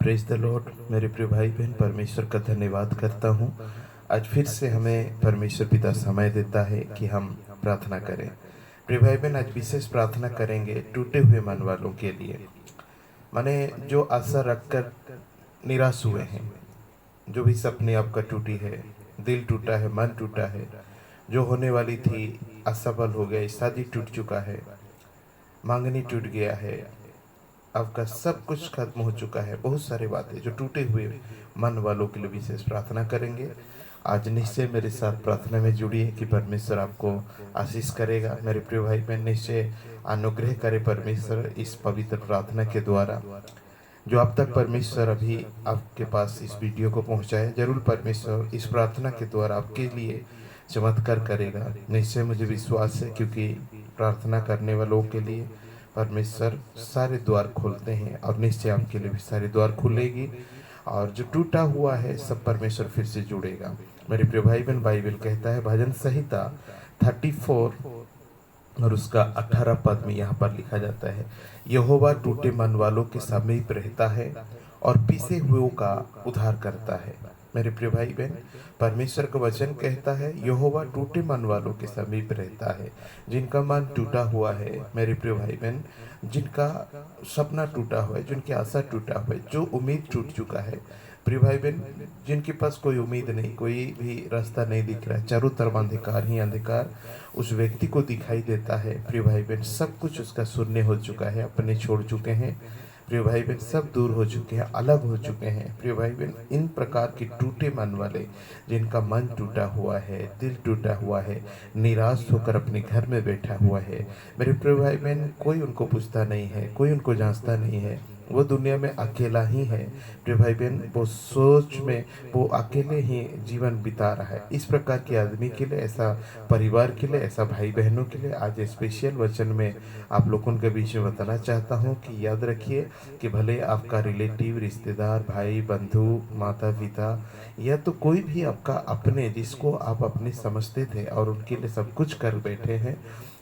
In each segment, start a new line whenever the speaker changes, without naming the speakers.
Praise the Lord. मेरे प्रिय भाई बहन, परमेश्वर का धन्यवाद करता हूँ। आज फिर से हमें परमेश्वर पिता समय देता है कि हम प्रार्थना करें। प्रिय भाई बहन, आज विशेष प्रार्थना करेंगे टूटे हुए मन वालों के लिए। माने जो आशा रखकर निराश हुए हैं, जो भी सपने आपका टूटी है, दिल टूटा है, मन टूटा है, जो होने वाली थी असफल हो गई, शादी टूट चुका है, मांगनी टूट गया है, आपका सब कुछ खत्म हो चुका है। बहुत सारी बातें जो टूटे हुए मन वालों के लिए विशेष प्रार्थना करेंगे। आज निश्चय मेरे साथ प्रार्थना में जुड़िए कि परमेश्वर आपको आशीष करेगा। मेरे प्रिय भाई बहन, निश्चय अनुग्रह करे परमेश्वर इस पवित्र प्रार्थना के द्वारा। जो अब तक परमेश्वर अभी आपके पास इस वीडियो को पहुंचाए, जरूर परमेश्वर इस प्रार्थना के द्वारा आपके लिए चमत्कार करेगा। निश्चय मुझे विश्वास है, क्योंकि प्रार्थना करने वालों के लिए परमेश्वर सारे द्वार खोलते हैं और निश्चय आपके लिए भी सारे द्वार खुलेगी। और जो टूटा हुआ है सब परमेश्वर फिर से जुड़ेगा। मेरे प्रिय भाई बहन, बाइबल कहता है भजन संहिता 34 और उसका 18 पद में यहाँ पर लिखा जाता है, यहोवा टूटे मन वालों के समीप रहता है और पिसे हुओं का उद्धार करता है। मेरे प्रिय भाई बहन, परमेश्वर का वचन कहता है यहोवा टूटे मन वालों के समीप रहता है। जिनका मन टूटा हुआ है, मेरे प्रिय भाई बहन, जिनका सपना टूटा हुआ है, जिनकी आशा टूटा हुआ है, जो उम्मीद टूट चुका है, प्रिय भाई बहन, जिनके पास कोई उम्मीद नहीं, कोई भी रास्ता नहीं दिख रहा है, चारों तरफ अंधकार ही अंधकार उस व्यक्ति को दिखाई देता है। प्रिय भाई बहन, सब कुछ उसका शून्य हो चुका है, अपने छोड़ चुके हैं। प्रिय भाई बहन, सब दूर हो चुके हैं, अलग हो चुके हैं। प्रिय भाई बहन, इन प्रकार के टूटे मन वाले, जिनका मन टूटा हुआ है, दिल टूटा हुआ है, निराश होकर अपने घर में बैठा हुआ है, मेरे प्रिय भाई बहन, कोई उनको पूछता नहीं है, कोई उनको जांचता नहीं है, वो दुनिया में अकेला ही है। प्रिय भाई बहन, वो सोच में वो अकेले ही जीवन बिता रहा है। इस प्रकार के आदमी के लिए, ऐसा परिवार के लिए, ऐसा भाई बहनों के लिए आज स्पेशल वचन में आप लोगों के बीच में बताना चाहता हूँ कि याद रखिए कि भले आपका रिलेटिव, रिश्तेदार, भाई बंधु, माता पिता, या तो कोई भी आपका अपने, जिसको आप अपने समझते थे और उनके लिए सब कुछ कर बैठे हैं,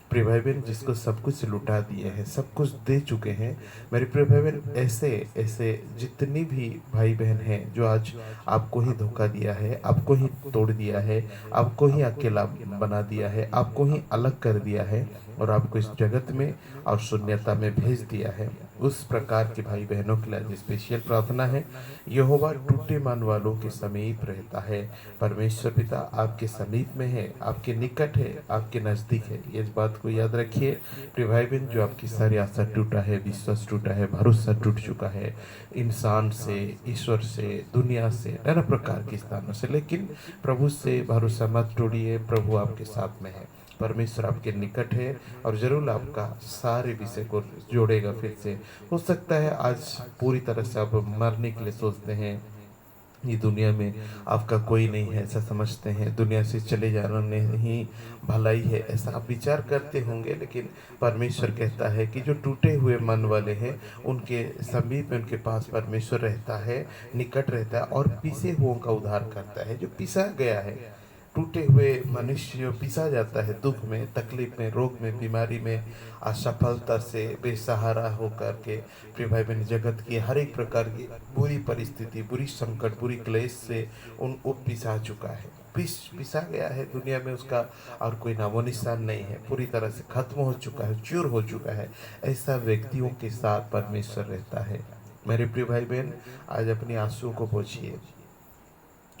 प्रिय भाई बहन, जिसको सब कुछ लुटा दिए हैं, सब कुछ दे चुके हैं, मेरे प्रिय भाई बहन, ऐसे ऐसे जितनी भी भाई बहन हैं जो आज आपको ही धोखा दिया है, आपको ही तोड़ दिया है, आपको ही अकेला बना दिया है, आपको ही अलग कर दिया है और आपको इस जगत में और शून्यता में भेज दिया है, उस प्रकार के भाई बहनों के लिए स्पेशल प्रार्थना है। यहोवा टूटे मन वालों के समीप रहता है। परमेश्वर पिता आपके समीप में है, आपके निकट है, आपके नजदीक है। इस बात को याद रखिए प्रिय भाई बहन, जो आपकी सारी आशा टूटा है, विश्वास टूटा है, भरोसा टूट चुका है, इंसान से, ईश्वर से, दुनिया से, नाना प्रकार के स्थानों से, लेकिन प्रभु से भरोसा मत तोड़िए। प्रभु आपके साथ में है, परमेश्वर आपके निकट है और जरूर आपका सारे विषय को जोड़ेगा फिर से। हो सकता है आज पूरी तरह से आप मरने के लिए सोचते हैं, ये दुनिया में आपका कोई नहीं है, ऐसा समझते हैं, दुनिया से चले जाना नहीं भलाई है, ऐसा आप विचार करते होंगे। लेकिन परमेश्वर कहता है कि जो टूटे हुए मन वाले हैं, उनके समीप में, उनके पास परमेश्वर रहता है, निकट रहता है और पिसे हुओं का उद्धार करता है। जो पिसा गया है, टूटे हुए मनुष्य पिसा जाता है, दुख में, तकलीफ में, रोग में, बीमारी में, असफलता से बेसहारा होकर के, प्रिय भाई बहन, जगत की हर एक प्रकार की बुरी परिस्थिति, बुरी संकट, बुरी क्लेश से वो पिसा चुका है, पिसा गया है दुनिया में, उसका और कोई नामो निशान नहीं है, पूरी तरह से खत्म हो चुका है, चूर हो चुका है। ऐसा व्यक्तियों के साथ परमेश्वर रहता है। मेरे प्रिय भाई बहन, आज अपने आंसुओं को पोंछिए,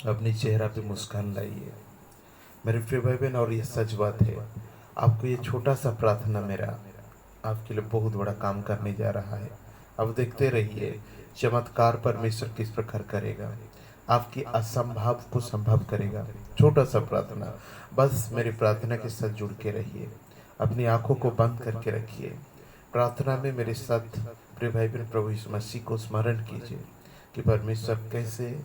अपने चेहरा पे मुस्कान लाइए मेरे प्रिय भाई बहन। और ये सच बात है, आपको ये छोटा सा प्रार्थना मेरा आपके लिए बहुत बड़ा काम करने जा रहा है। अब देखते रहिए चमत्कार परमेश्वर किस प्रकार करेगा, आपकी असंभव को संभव करेगा। छोटा सा प्रार्थना, बस मेरी प्रार्थना के साथ जुड़ के रहिए, अपनी आंखों को बंद करके रखिए, प्रार्थना में मेरे साथ प्रिय भाई बहन प्रभु यीशु मसीह को स्मरण कीजिए कि परमेश्वर कैसे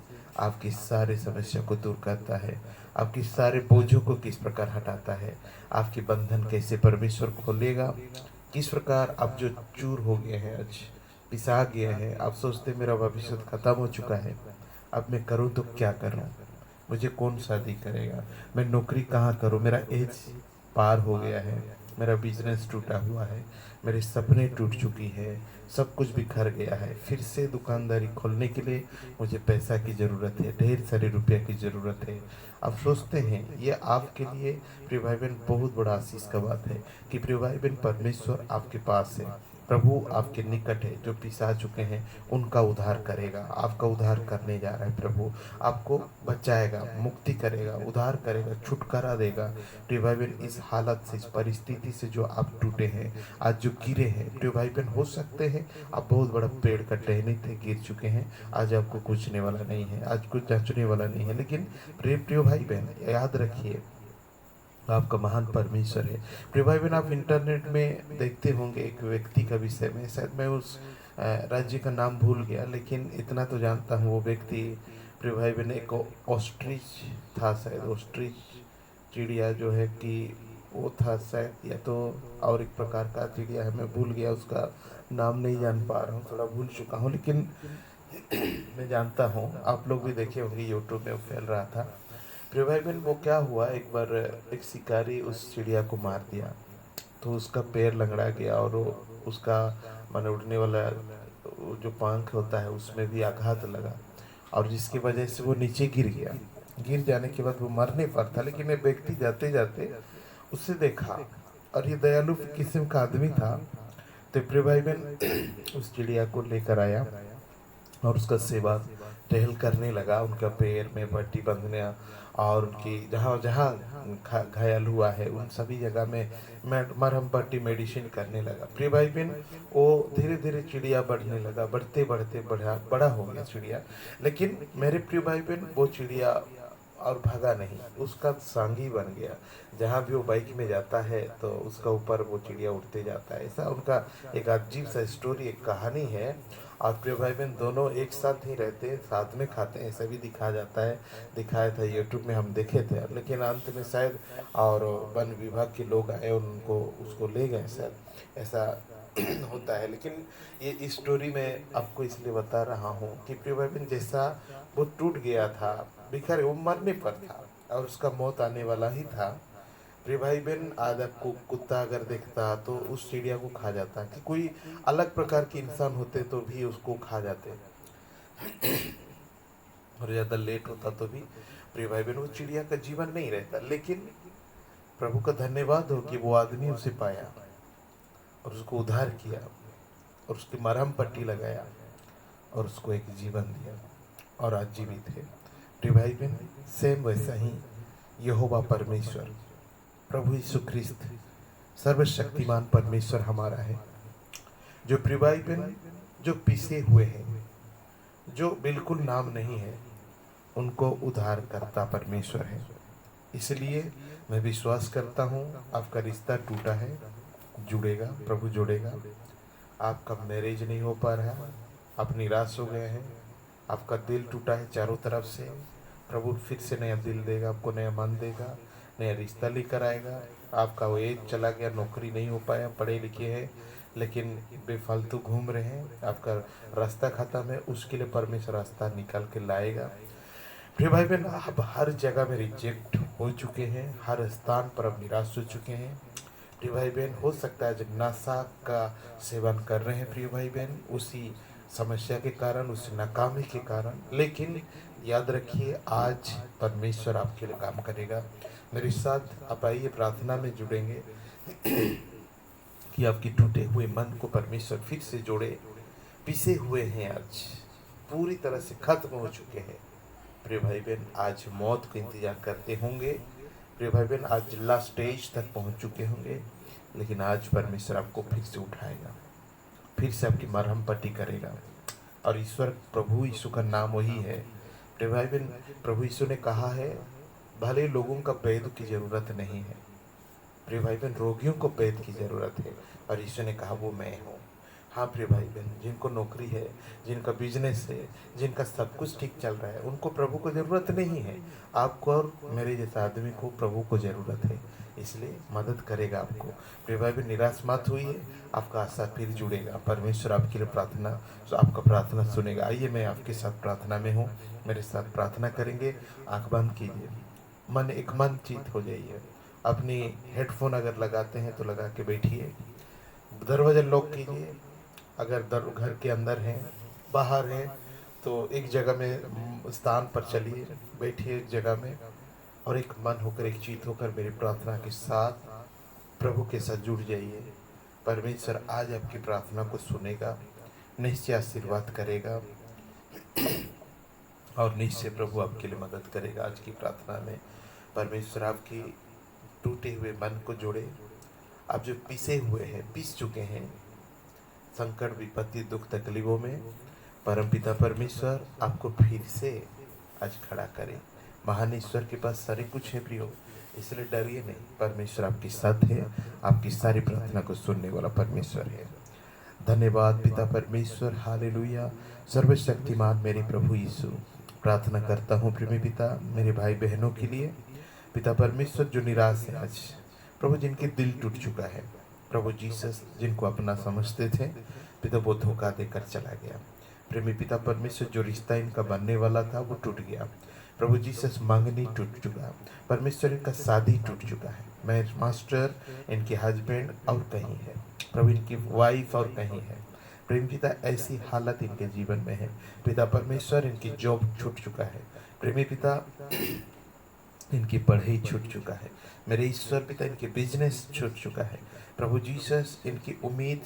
आपकी सारी समस्या को दूर करता है, आपकी सारे बोझों को किस प्रकार हटाता है, आपके बंधन कैसे परमेश्वर खोलेगा, किस प्रकार आप जो चूर हो गए हैं, आज पिसा गए हैं, आप सोचते मेरा भविष्य खत्म हो चुका है, अब मैं करूँ तो क्या करूँ, मुझे कौन शादी करेगा, मैं नौकरी कहाँ करूँ, मेरा एज पार हो गया है, मेरा बिजनेस टूटा हुआ है, मेरे सपने टूट चुकी है, सब कुछ बिखर गया है। फिर से दुकानदारी खोलने के लिए मुझे पैसा की ज़रूरत है, ढेर सारे रुपये की ज़रूरत है। आप सोचते हैं ये आपके लिए प्रिय भाई बहन बहुत बड़ा आशीष का बात है कि प्रिय भाई बहन परमेश्वर आपके पास है, प्रभु आपके निकट है। जो पिसा चुके हैं उनका उद्धार करेगा, आपका उद्धार करने जा रहा है प्रभु। आपको बचाएगा, मुक्ति करेगा, उद्धार करेगा, छुटकारा देगा। प्रिय भाई बहन इस हालत से, इस परिस्थिति से जो आप टूटे हैं, आज जो गिरे हैं, प्रिय भाई बहन हो सकते हैं आप बहुत बड़ा पेड़ का टहनी थे, गिर चुके हैं। आज आपको कुछने वाला नहीं है, आज कुछ जचने वाला नहीं है। लेकिन प्रिय प्रिय भाई बहन याद रखिए आपका महान परमेश्वर है। प्रिय भाई बहन आप इंटरनेट में देखते होंगे एक व्यक्ति का विषय में, शायद मैं उस राज्य का नाम भूल गया, लेकिन इतना तो जानता हूँ वो व्यक्ति प्रिय भाई बहन एक ऑस्ट्रिच था, शायद ऑस्ट्रिच चिड़िया जो है कि वो था शायद, या तो और एक प्रकार का चिड़िया है, मैं भूल गया उसका नाम, नहीं जान पा रहा हूँ, थोड़ा भूल चुका हूँ। लेकिन मैं जानता हूँ, आप लोग भी देखे होंगे यूट्यूब में वो फैल रहा था। प्रिय भाई बहन वो क्या हुआ, एक बार एक शिकारी उस चिड़िया को मार दिया, तो उसका पैर लंगड़ा गया और वो उसका माने उड़ने वाला जो पंख होता है उसमें भी आघात लगा, और जिसकी वजह से वो नीचे गिर गया। गिर जाने के बाद वो मरने पर था, लेकिन एक व्यक्ति जाते जाते उससे देखा, और ये दयालु किस्म का आदमी था। तो प्रिय भाई बहन उस चिड़िया को लेकर आया और उसका सेवा टहल करने लगा, उनका पैर में पट्टी बंधने और उनकी जहाँ जहाँ घायल हुआ है उन सभी जगह में मरहम पट्टी मेडिसिन करने लगा। प्रिय भाई बहन वो धीरे धीरे चिड़िया बढ़ने लगा, बढ़ते बढ़ते बड़ा हो गया चिड़िया। लेकिन मेरे प्रिय भाई बहन वो चिड़िया और भागा नहीं, उसका सांगी बन गया। जहाँ भी वो बाइक में जाता है तो उसका ऊपर वो चिड़िया उड़ते जाता है। ऐसा उनका एक अजीब सा स्टोरी, एक कहानी है। और प्रिय भाई बहन दोनों एक साथ ही रहते हैं, साथ में खाते हैं, ऐसा भी दिखाया जाता है, दिखाया था यूट्यूब में, हम देखे थे। लेकिन अंत में शायद और वन विभाग के लोग आए, उनको उसको ले गए शायद, ऐसा होता है। लेकिन ये स्टोरी मैं आपको इसलिए बता रहा हूँ कि प्रिय भाई बहन जैसा वो टूट गया था, बिखर वो मरने पर था और उसका मौत आने वाला ही था। प्रिय भाई बहन आज आपको कुत्ता अगर देखता तो उस चिड़िया को खा जाता, कि कोई अलग प्रकार के इंसान होते तो भी उसको खा जाते, और ज़्यादा लेट होता तो भी प्रिय भाई बहन वो चिड़िया का जीवन नहीं रहता। लेकिन प्रभु का धन्यवाद हो कि वो आदमी उसे पाया और उसको उद्धार किया और उसकी मरहम पट्टी लगाया और उसको एक जीवन दिया और आज जीवित है। प्रिय भाई बहन सेम वैसा ही यहोवा परमेश्वर प्रभु यीशु ख्रिस्त सर्वशक्तिमान परमेश्वर हमारा है, जो प्रिय भाई बहन जो पिसे हुए हैं, जो बिल्कुल नाम नहीं है, उनको उद्धार करता परमेश्वर है। इसलिए मैं विश्वास करता हूँ आपका रिश्ता टूटा है, जुड़ेगा, प्रभु जोड़ेगा। आपका मैरिज नहीं हो पा रहा, आप निराश हो गए हैं, आपका दिल टूटा है चारों तरफ से, प्रभु फिर से नया दिल देगा, आपको नया मन देगा, नया रिश्ता लेकर आएगा। आपका वो एज चला गया, नौकरी नहीं हो पाया, पढ़े लिखे हैं लेकिन बेफालतू घूम रहे हैं, आपका रास्ता खत्म है, उसके लिए परमेश्वर रास्ता निकाल के लाएगा। प्रिय भाई बहन आप हर जगह में रिजेक्ट हो चुके हैं, हर स्थान पर अब निराश हो चुके हैं। प्रिय भाई बहन हो सकता है जब नशा का सेवन कर रहे हैं प्रिय भाई बहन, उसी समस्या के कारण, उस नाकामी के कारण। लेकिन याद रखिए आज परमेश्वर आपके लिए काम करेगा। मेरे साथ आप आइए प्रार्थना में जुड़ेंगे कि आपके टूटे हुए मन को परमेश्वर फिर से जोड़े। पिसे हुए हैं, आज पूरी तरह से खत्म हो चुके हैं। प्रिय भाई बहन आज मौत का इंतजार करते होंगे, प्रिय भाई बहन आज लास्ट स्टेज तक पहुंच चुके होंगे, लेकिन आज परमेश्वर आपको फिर से उठाएगा, फिर से आपकी मरहम पट्टी करेगा। और ईश्वर प्रभु यीशु का नाम वही है। प्रिय भाई बहन प्रभु यीशु ने कहा है भले लोगों का वैद्य की जरूरत नहीं है, प्रिय भाई बहन रोगियों को वैद्य की जरूरत है, और यीशु ने कहा वो मैं हूँ। हाँ प्रिय भाई बहन जिनको नौकरी है, जिनका बिजनेस है, जिनका सब कुछ ठीक चल रहा है, उनको प्रभु को ज़रूरत नहीं है। आपको और मेरे जैसा आदमी को प्रभु को ज़रूरत है, इसलिए मदद करेगा आपको। प्रिय भाई बहन निराश मत होइए, आपका आशा फिर जुड़ेगा। परमेश्वर आपके लिए प्रार्थना, तो आपका प्रार्थना सुनेगा। आइए मैं आपके साथ प्रार्थना में हूँ, मेरे साथ प्रार्थना करेंगे। आँख बंद कीजिए, मन एक मन चित हो जाइए अपनी हेडफोन अगर लगाते हैं तो लगा के बैठिए, दरवाजा लॉक कीजिए। अगर घर के अंदर हैं, बाहर हैं, तो एक जगह में स्थान पर चलिए, बैठिए एक जगह में, और एक मन होकर, एक चित्त होकर मेरी प्रार्थना के साथ प्रभु के साथ जुड़ जाइए। परमेश्वर आज आपकी प्रार्थना को सुनेगा, निश्चय आशीर्वाद करेगा और निश्चय प्रभु आपके लिए मदद करेगा। आज की प्रार्थना में परमेश्वर आपकी टूटे हुए मन को जोड़े। आप जो पिसे हुए हैं, पिस चुके हैं संकट, विपत्ति, दुख, तकलीफों में, परमपिता परमेश्वर आपको फिर से आज खड़ा करे। महान ईश्वर के पास सारे कुछ है प्रियो, इसलिए डरिए नहीं। परमेश्वर आपके साथ है, आपकी सारी प्रार्थना को सुनने वाला परमेश्वर है। धन्यवाद पिता परमेश्वर, हालेलुया। सर्वशक्तिमान मेरे प्रभु यीशु, प्रार्थना करता हूँ प्रेमी पिता मेरे भाई बहनों के लिए। पिता परमेश्वर जो निराश है आज, प्रभु जिनके दिल टूट चुका है, प्रभु जीसस जिनको अपना समझते थे, पिता वो धोखा देकर चला गया। प्रेमी पिता परमेश्वर जो रिश्ता इनका बनने वाला था वो टूट गया। प्रभु जीसस मांगनी टूट चुका, परमेश्वर इनका शादी टूट चुका है। मैं मास्टर, इनके हस्बैंड और कहीं है, प्रभु इनकी वाइफ और कहीं है। प्रेम पिता ऐसी हालत इनके जीवन में है। पिता परमेश्वर इनकी जॉब छूट चुका है। प्रेमी पिता इनकी पढ़ाई छूट चुका है। मेरे ईश्वर पिता इनके बिजनेस छूट चुका है। प्रभु जीसस इनकी उम्मीद,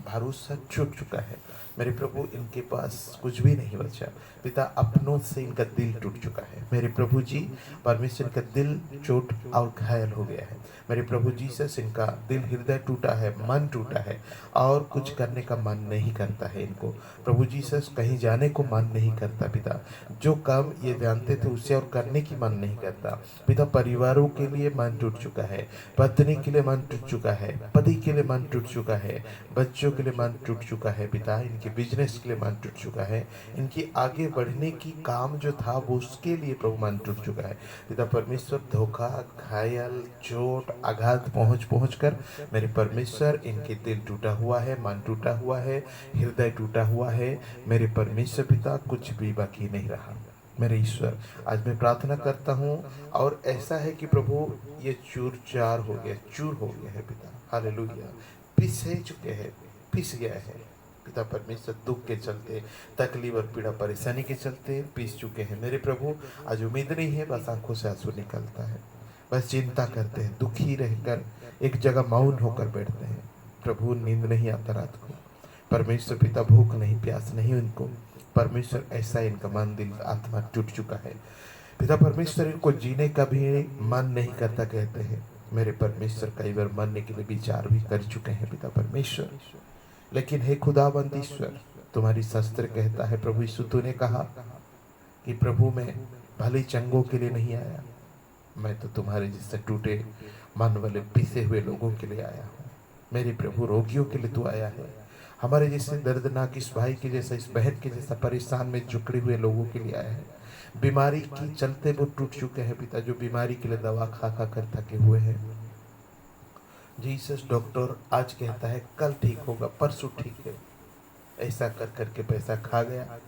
भरोसा छूट चुका है। मेरे प्रभु इनके पास कुछ भी नहीं बचा। पिता अपनों से इनका दिल टूट चुका है। मेरे प्रभु जी परमेश्वर का दिल चोट और घायल हो गया है। मेरे प्रभु जीसस इनका दिल, हृदय टूटा है, मन टूटा है और कुछ करने का मन नहीं करता है इनको। प्रभु जीसस कहीं जाने को मन नहीं करता पिता। जो काम ये जानते थे उससे और करने की मन नहीं करता पिता। परिवारों के लिए मन टूट चुका है, पत्नी के लिए मन टूट चुका है, पति के लिए मन टूट चुका है, बच्चों के लिए मन टूट चुका है पिता। इनके बिजनेस के लिए मन टूट चुका है, इनकी आगे बढ़ने की काम जो था वो उसके लिए प्रभु मन टूट चुका है पिता परमेश्वर। धोखा, घायल, चोट, आघात पहुंच कर मेरे परमेश्वर इनके दिल टूटा हुआ है, मन टूटा हुआ है, हृदय टूटा हुआ है। मेरे परमेश्वर पिता कुछ भी बाकी नहीं रहा। मेरे ईश्वर आज मैं प्रार्थना करता हूँ, और ऐसा है कि प्रभु ये चूर चार हो गया, चूर हो गया है पिता। हालेलुया। पिस चुके हैं, पिस गया है पिता परमेश्वर। दुख के चलते, तकलीफ और पीड़ा परेशानी के चलते पिस चुके हैं मेरे प्रभु। आज उम्मीद नहीं है, बस आंखों से आंसू निकलता है, बस चिंता करते हैं, दुखी रहकर एक जगह मौन होकर बैठते हैं। प्रभु नींद नहीं आता रात को। परमेश्वर पिता भूख नहीं, प्यास नहीं उनको। परमेश्वर ऐसा इनका मन, दिल, आत्मा टूट चुका है पिता परमेश्वर। इनको जीने का भी मन नहीं करता कहते हैं मेरे परमेश्वर। कई बार मरने के लिए विचार भी कर चुके हैं पिता परमेश्वर। लेकिन हे खुदाबंद ईश्वर, तुम्हारी शास्त्र कहता है प्रभु यीशु, तूने कहा कि प्रभु मैं भले चंगों के लिए नहीं आया, मैं तो तुम्हारे जैसे टूटे मन वाले पिसे हुए लोगों के लिए आया हूँ। मेरे प्रभु रोगियों के लिए तू आया है, हमारे जैसे दर्दनाक, इस भाई के जैसा, इस बहन के जैसा परेशान में जुकड़े हुए लोगों के लिए आया है। बीमारी की चलते वो टूट चुके हैं पिता, जो बीमारी के लिए दवा खा खा कर थके हुए हैं। जीसस डॉक्टर आज कहता है कल ठीक होगा, परसों ठीक है, ऐसा कर करके पैसा खा गया,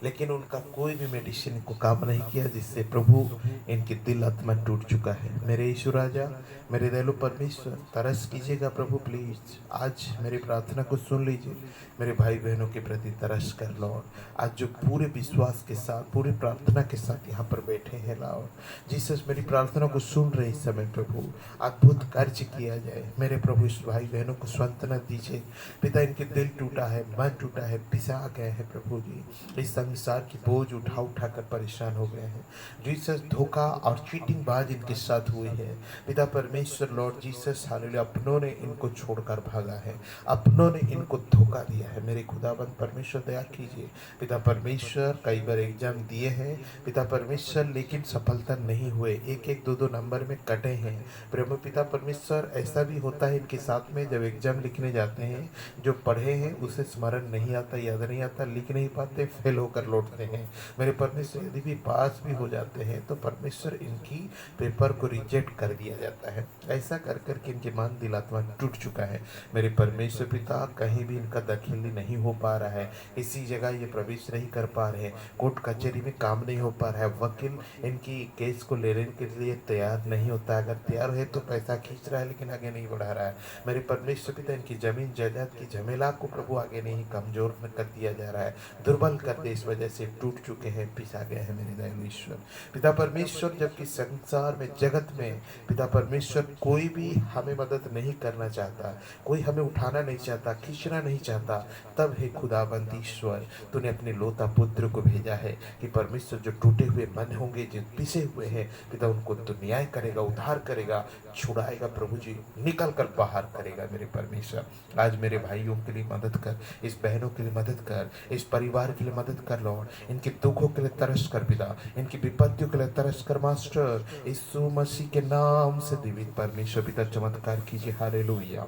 लेकिन उनका कोई भी मेडिसिन को काम नहीं किया, जिससे प्रभु इनके दिल, आत्मा टूट चुका है। मेरे यीशु राजा, मेरे दयालु परमेश्वर, तरस कीजिएगा प्रभु प्लीज। आज मेरी प्रार्थना को सुन लीजिए। मेरे भाई बहनों के प्रति तरस कर लॉर्ड। आज जो पूरे विश्वास के साथ, पूरी प्रार्थना के साथ यहाँ पर बैठे हैं लॉर्ड जीसस, मेरी प्रार्थना को सुन रहे इस समय प्रभु, अद्भुत कार्य किया जाए। मेरे प्रभु इस भाई बहनों को सांत्वना दीजिए पिता। इनके दिल टूटा है, मन टूटा है, पिसा गए हैं प्रभु जी, इस संसार की बोझ उठा उठा कर परेशान हो गए हैं जीसस। धोखा और चीटिंग बाज इनके साथ हुई है पिता परमेश्वर। लॉर्ड जीसस हालेलुया, अपनों ने इनको छोड़कर भागा है, अपनों ने इनको धोखा दिया है। मेरे खुदाबंद परमेश्वर दया कीजिए पिता परमेश्वर। कई बार एग्जाम दिए हैं पिता परमेश्वर, लेकिन सफलता नहीं हुए, एक एक दो दो नंबर में कटे हैं प्रभु पिता परमेश्वर। ऐसा भी होता है इनके साथ में, जब एग्जाम लिखने जाते हैं, जो पढ़े हैं उसे स्मरण नहीं आता, याद नहीं आता, लिख नहीं पाते, फेल होकर होकर लौटते हैं। मेरे परमेश्वर यदि भी पास भी हो जाते हैं तो परमेश्वर इनकी पेपर को रिजेक्ट कर दिया जाता है। ऐसा कर करके इनके मन दिल आत्मा टूट चुका है। मेरे परमेश्वर पिता, कहीं भी इनका दखल नहीं हो पा रहा है, इसी जगह ये प्रवेश नहीं कर पा रहे हैं, कोर्ट कचहरी में काम नहीं हो पा रहा है, वकील इनकी केस को लेने के लिए तैयार नहीं होता है, अगर तैयार है तो पैसा खींच रहा है लेकिन आगे नहीं बढ़ा रहा है। मेरे परमेश्वर पिता, इनकी जमीन जायदाद की झमेला को प्रभु आगे नहीं कमजोर कर दिया जा रहा है, दुर्बल कर दे, इस वजह से टूट चुके हैं, पिसा गए हैं मेरे दयालु ईश्वर। पिता परमेश्वर, जबकि संसार में, जगत में पिता परमेश्वर कोई भी हमें मदद नहीं करना चाहता, कोई हमें उठाना नहीं चाहता, खींचना नहीं चाहता, तब हे खुदाबंद ईश्वर, तूने अपने लोता पुत्र को भेजा है कि परमेश्वर जो टूटे हुए मन होंगे, जो पिसे हुए हैं पिता, उनको तो न्याय करेगा, उद्धार करेगा, छुड़ाएगा प्रभु जी, निकल कर बाहर करेगा। मेरे परमेश्वर, आज मेरे भाइयों के लिए मदद कर, इस बहनों के लिए मदद कर, इस परिवार के लिए मदद कर लॉर्ड, इनके दुखों के लिए तरस कर पिता, इनकी विपत्तियों के लिए तरस कर मास्टर, यीशु मसीह के नाम से दिव्य परमेश्वर पिता चमत्कार कीजिए। हालेलुया।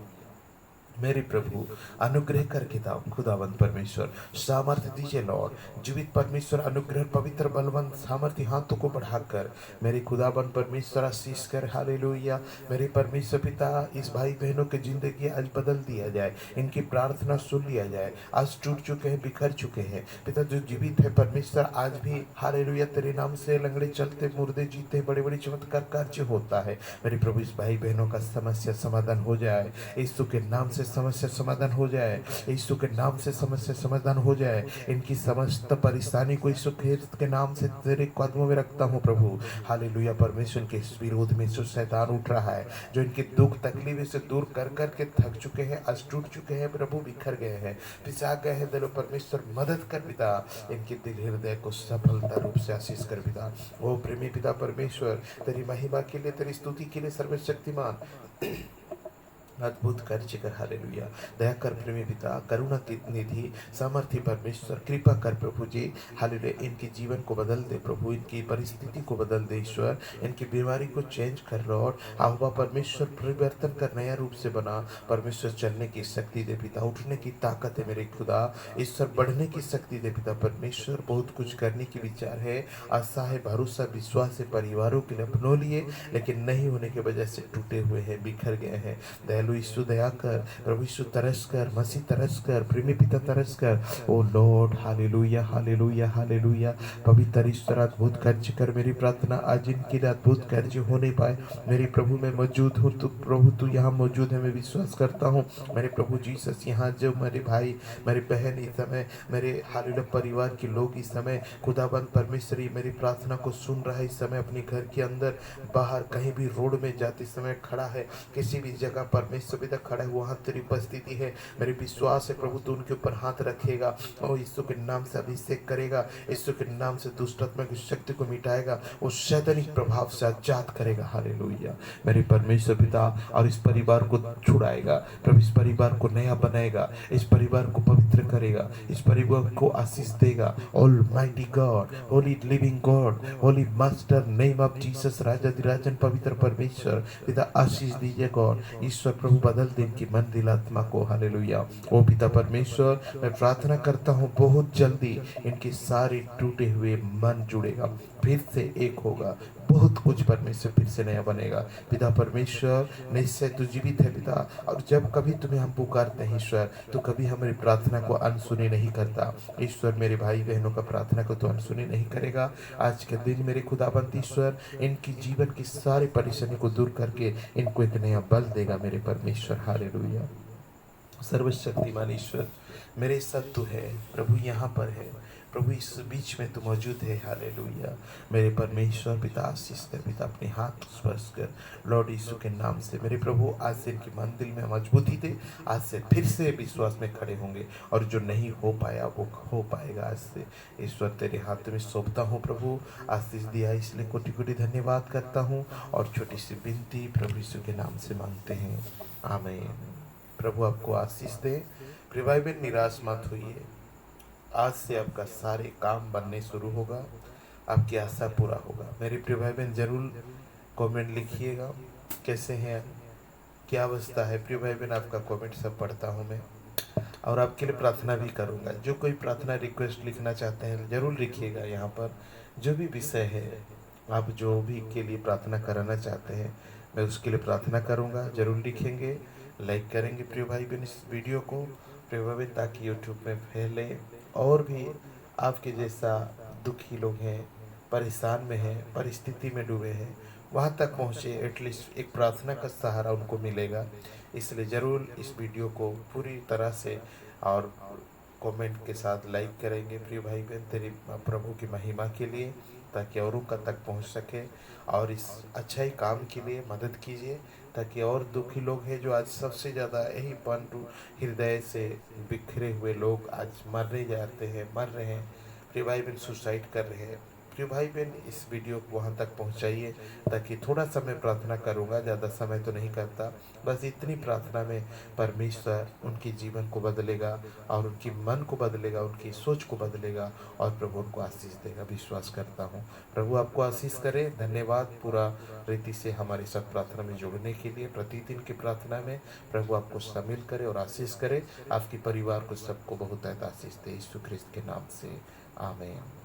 मेरे प्रभु अनुग्रह कर खुदावंत परमेश्वर, सामर्थ्य दीजिए लॉर्ड, जीवित परमेश्वर अनुग्रह, पवित्र बलवंत सामर्थ्य हाथों को बढ़ाकर मेरे खुदावंत परमेश्वर आशीष कर। हालेलुया। मेरे परमेश्वर पिता, इस भाई बहनों की जिंदगी आज बदल दिया जाए, इनकी प्रार्थना सुन लिया जाए। आज टूट चुके हैं, बिखर चुके हैं पिता, जो जीवित है परमेश्वर आज भी हालेलुया तेरे नाम से लंगड़े चलते, मुर्दे जीते, बड़े बड़े चमत्कार कार्य होता है। मेरे प्रभु, इस भाई बहनों का समस्या समाधान हो जाए, यीशु के नाम से समस्या समाधान हो जाए, यीशु के नाम से समस्या समाधान हो जाए। इनकी समस्त परेशानी को यीशु के नाम से तेरे कदमों में रखता हूँ प्रभु। हालेलुया। परमेश्वर के इस विरोध में जो शैतान उठ रहा है, जो इनके दुख तकलीफ से दूर कर कर के थक चुके हैं, आज टूट चुके हैं प्रभु, बिखर गए हैं, पिसा गए हैं, दिलो परमेश्वर मदद कर पिता, इनके दिल हृदय को सफलता रूप से आशीष कर पिता। ओ प्रेमी पिता परमेश्वर, तेरी महिमा के लिए, तेरी स्तुति के लिए सर्वशक्तिमान अद्भुत कार्य कर। हालेलुया। दया कर प्रेमी पिता, करुणा की निधि, सामर्थ्य परमेश्वर, कृपा कर प्रभु जी। हालेलुया। इनके जीवन को बदल दे प्रभु, इनकी परिस्थिति को बदल दे ईश्वर, इनकी बीमारी को चेंज कर लॉर्ड। आहुआ परमेश्वर, परिवर्तन कर, नया रूप से बना परमेश्वर, चलने की शक्ति दे पिता, उठने की ताकत है मेरे खुदा ईश्वर, बढ़ने की शक्ति दे पिता परमेश्वर। बहुत कुछ करने की विचार है, आशा है, भरोसा, विश्वास है परिवारों के लिए अपनों लिए, लेकिन नहीं होने की वजह से टूटे हुए हैं, बिखर गए हैं। दयालु यीशु दया कर, प्रभु यीशु तरस कर, मसीह तरस कर, प्रेमी पिता तरस कर। ओ लॉर्ड, हालेलुया हालेलुया हालेलुया। पवित्र ईश्वर, अद्भुत कार्य कर। मेरी प्रार्थना आज इनके लिए अद्भुत कार्य हो नहीं पाए मेरे प्रभु, मैं मौजूद हूँ तो प्रभु तू यहाँ मौजूद है, मैं विश्वास करता हूँ मेरे प्रभु जीसस। यहाँ जो मेरे भाई, मेरी बहन इस समय, मेरे हालेलुया परिवार के लोग इस समय खुदाबंद परमेश्वरी मेरी प्रार्थना को सुन रहा है, इस समय अपने घर के अंदर, बाहर, कहीं भी रोड में जाते समय खड़ा है, किसी भी जगह परमेश्वर पिता खड़ा है, वहाँ तेरी उपस्थिति है। मेरे विश्वास है प्रभु तू उनके ऊपर हाथ रखेगा और यीशु के नाम से अभिषेक करेगा, यीशु के नाम से दुष्ट आत्मा की शक्ति को मिटाएगा, उस शैतानिक प्रभाव से आजाद करेगा। हालेलुया। मेरे परमेश्वर पिता, और इस परिवार को छुड़ाएगा प्रभु, इस परिवार को नया बनाएगा, इस परिवार को पवित्र करेगा, इस परिवार को आशीष देगा। Almighty God, holy living God, holy master, name of Jesus, राजाधिराजन पवित्र परमेश्वर पिता, आशीष दीजिए गॉड ईश्वर प्रभु, बदल दे इनकी मन दिल आत्मा को। हालेलुया। ओ पिता परमेश्वर, मैं प्रार्थना करता हूँ बहुत जल्दी इनके सारे टूटे हुए मन जुड़ेगा, फिर से एक होगा, बहुत कुछ परमेश्वर फिर से नया बनेगा। पिता परमेश्वर, निश्चय तू जीवित है पिता, और जब कभी तुम्हें हम पुकारते हैं ईश्वर, तो कभी हमारी प्रार्थना को अनसुनी नहीं करता ईश्वर। मेरे भाई बहनों का प्रार्थना को तो अनसुनी नहीं करेगा। आज के दिन मेरे खुदाबंद ईश्वर, इनकी जीवन की सारी परेशानी को दूर करके इनको एक नया बल देगा मेरे परमेश्वर। हालेलुया। सर्वशक्तिमान ईश्वर, मेरे साथ तू है प्रभु, यहाँ पर है प्रभु, इस बीच में तू मौजूद है। हालेलुया। मेरे परमेश्वर पिता, आशीष कर पिता, अपने हाथ स्पर्श कर लॉर्ड यीशु के नाम से। मेरे प्रभु, आज से इनकी मन दिल में मजबूती दे, आज से फिर से विश्वास में खड़े होंगे, और जो नहीं हो पाया वो हो पाएगा आज से। ईश्वर तेरे हाथ में सौंपता हूँ प्रभु, आशीष दिया इसलिए कोटि कोटि धन्यवाद करता हूँ, और छोटी सी विनती प्रभु यीशु के नाम से मांगते हैं, आमीन। प्रभु आपको आशीष दे। प्रिय भाई बहन, निराश मत होइए, आज से आपका सारे काम बनने शुरू होगा, आपकी आशा पूरा होगा। मेरे प्रिय भाई बहन, जरूर कमेंट लिखिएगा, कैसे हैं, क्या अवस्था है। प्रिय भाई बहन, आपका कमेंट सब पढ़ता हूँ मैं। और आपके लिए प्रार्थना भी करूँगा। जो कोई प्रार्थना रिक्वेस्ट लिखना चाहते हैं ज़रूर लिखिएगा यहाँ पर। जो भी विषय है, आप जो भी के लिए प्रार्थना कराना चाहते हैं, मैं उसके लिए प्रार्थना करूँगा। ज़रूर लिखेंगे, लाइक करेंगे प्रिय भाई बहन इस वीडियो को प्रिय भाई बहन, ताकि यूट्यूब में फैले और भी आपके जैसा दुखी लोग हैं, परेशान में हैं, परिस्थिति में डूबे हैं, वहाँ तक पहुँचे। एटलीस्ट एक प्रार्थना का सहारा उनको मिलेगा। इसलिए ज़रूर इस वीडियो को पूरी तरह से और कमेंट के साथ लाइक करेंगे प्रिय भाई बहन, तेरी प्रभु की महिमा के लिए, ताकि औरों का तक पहुंच सके। और इस अच्छाई काम के लिए मदद कीजिए, ताकि और दुखी लोग हैं जो आज सबसे ज़्यादा यही बंटू हृदय से बिखरे हुए लोग आज मरने जाते हैं, मर रहे हैं प्रिय भाई बहन, सुसाइड कर रहे हैं। प्रिय भाई बहन इस वीडियो को वहाँ तक पहुँचाइए, ताकि थोड़ा समय प्रार्थना करूँगा, ज़्यादा समय तो नहीं करता, बस इतनी प्रार्थना में परमेश्वर उनके जीवन को बदलेगा और उनकी मन को बदलेगा, उनकी सोच को बदलेगा और प्रभु उनको आशीष देगा। विश्वास करता हूँ प्रभु आपको आशीष करे। धन्यवाद पूरा रीति से हमारे साथ प्रार्थना में जुड़ने के लिए। प्रतिदिन की प्रार्थना में प्रभु आपको शामिल करे और आशीष करे, आपके परिवार को सबको बहुत आशीष दे, यीशु ख्रिस्त के नाम से आमीन।